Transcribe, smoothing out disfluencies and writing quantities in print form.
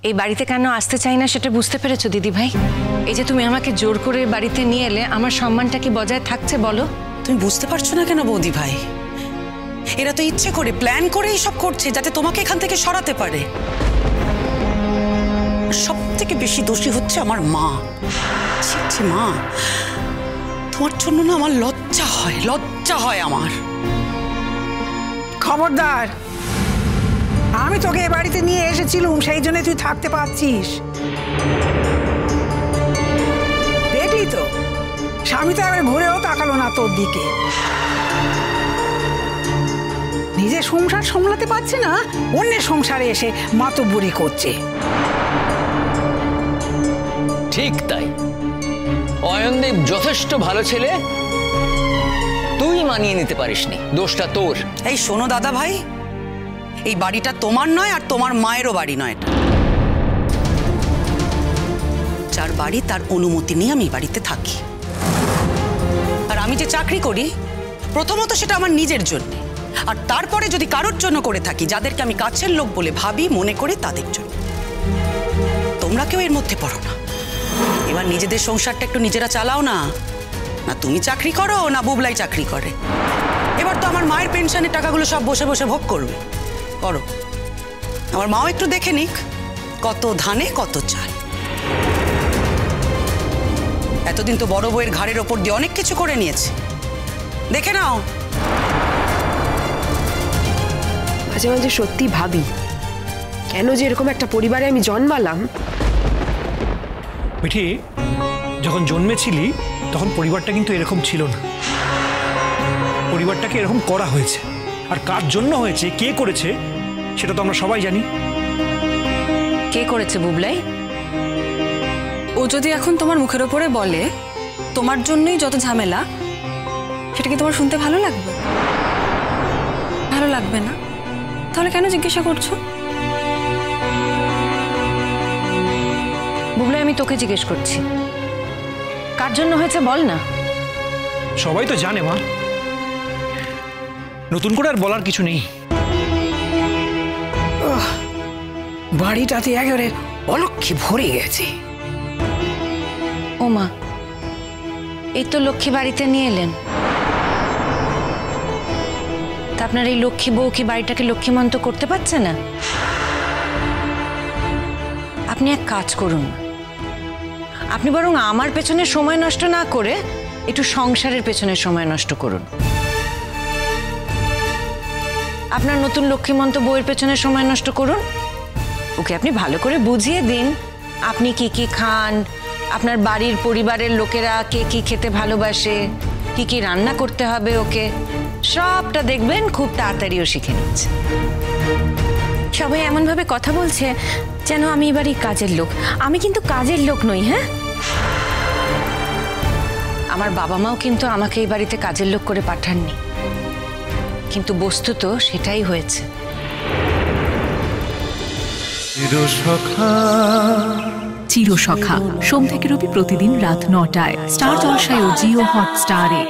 এই বাড়িতে কেন আসতে চাই না সেটা বুঝতে পেরেছো দিদি ভাই? এই যে তুমি আমাকে জোর করে বাড়িতে নিয়ে এলে, আমার সম্মানটা কি বজায় থাকছে বলো? তুমি বুঝতে পারছো না কেন বৌদি ভাই? এরা তো ইচ্ছে করে প্ল্যান করে এইসব করছে যাতে তোমাকে এখান থেকে সরাতে পারে। সব থেকে বেশি দোষী হচ্ছে আমার মা। মা, তোমার জন্য না আমার লজ্জা হয় আমার। খবরদার, আমি তোকে এ বাড়িতে নিয়ে এসেছিলুম, সেই জন্য তুই থাকতে পারছিস। দেখলি তো, স্বামী তো একবার ঘুরেও তাকালো না তোর দিকে। নিজের সংসার সামলাতে পারছে না, অন্যের সংসারে এসে মাতব্বরি করছে। ঠিক তাই, অয়নদীপ যথেষ্ট ভালো ছেলে, তুই মানিয়ে নিতে পারিসনি, দোষটা তোর। এই শোনো দাদা ভাই, এই বাড়িটা তোমার নয় আর তোমার মায়েরও বাড়ি নয়। এটা যার বাড়ি তার অনুমতি নিয়ে আমি বাড়িতে থাকি। আর আমি যে চাকরি করি, প্রথমত সেটা আমার নিজের জন্য, আর তারপরে যদি কারোর জন্য করে থাকি, যাদেরকে আমি কাছের লোক বলে ভাবি মনে করি, তাদের জন্য। তোমরা কেউ এর মধ্যে পড়ো না। এবার নিজেদের সংসারটা একটু নিজেরা চালাও না। না তুমি চাকরি করো, না বুবলাই চাকরি করে। এবার তো আমার মায়ের পেনশনের টাকাগুলো সব বসে বসে ভোগ করবে। করো, আমার মাও একটু দেখে নিক কত ধানে কত চাল। এতদিন তো বড় বউয়ের ঘাড়ের ওপর দিয়ে অনেক কিছু করে নিয়েছে, দেখে নাও। মাঝে মাঝে সত্যি ভাবি, কেন যে এরকম একটা পরিবারে আমি জন্মালাম। মিঠি, যখন জন্মেছিলি তখন পরিবারটা কিন্তু এরকম ছিল না। পরিবারটাকে এরকম করা হয়েছে, আর কার জন্য হয়েছে, কে করেছে, সেটা তো আমরা সবাই জানি। কে করেছে বুবলাই? ও যদি এখন তোমার মুখের ওপরে বলে তোমার জন্যই যত ঝামেলা, সেটা কি তোমার শুনতে ভালো লাগবে? ভালো লাগবে না? তাহলে কেন জিজ্ঞাসা করছো? বুবলাই, আমি তোকে জিজ্ঞেস করছি, কার জন্য হয়েছে বল না। সবাই তো জানে মা, নতুন করে আর বলার কিছু নেই। বাড়িটাতে একেবারে অলক্ষী ভরে গেছে। ও মা, এই তো লক্ষ্মী বাড়িতে নিয়ে এলেন, তা আপনার এই লক্ষ্মী বউ কি বাড়িটাকে লক্ষ্মীমন্ত করতে পারছে না? আপনি এক কাজ করুন, আপনি বরং আমার পেছনে সময় নষ্ট না করে একটু সংসারের পেছনে সময় নষ্ট করুন। আপনার নতুন লক্ষ্মীমন্ত বউয়ের পেছনে সময় নষ্ট করুন। ওকে আপনি ভালো করে বুঝিয়ে দিন আপনি কি কি খান, আপনার বাড়ির পরিবারের লোকেরা কে কি খেতে ভালোবাসে, কি কি রান্না করতে হবে, ওকে সবটা দেখবেন খুব তাড়াতাড়িও শিখে নিচ্ছে। সবাই এমনভাবে কথা বলছে যেন আমি এবারই কাজের লোক। আমি কিন্তু কাজের লোক নই। হ্যাঁ, আমার বাবা মাও কিন্তু আমাকে এই বাড়িতে কাজের লোক করে পাঠাননি, কিন্তু বস্তুত সেটাই হয়েছে। চিরসখা সোম থেকে রবি প্রতিদিন রাত ৯টায় স্টার জলসায় ও জিও হটস্টারে।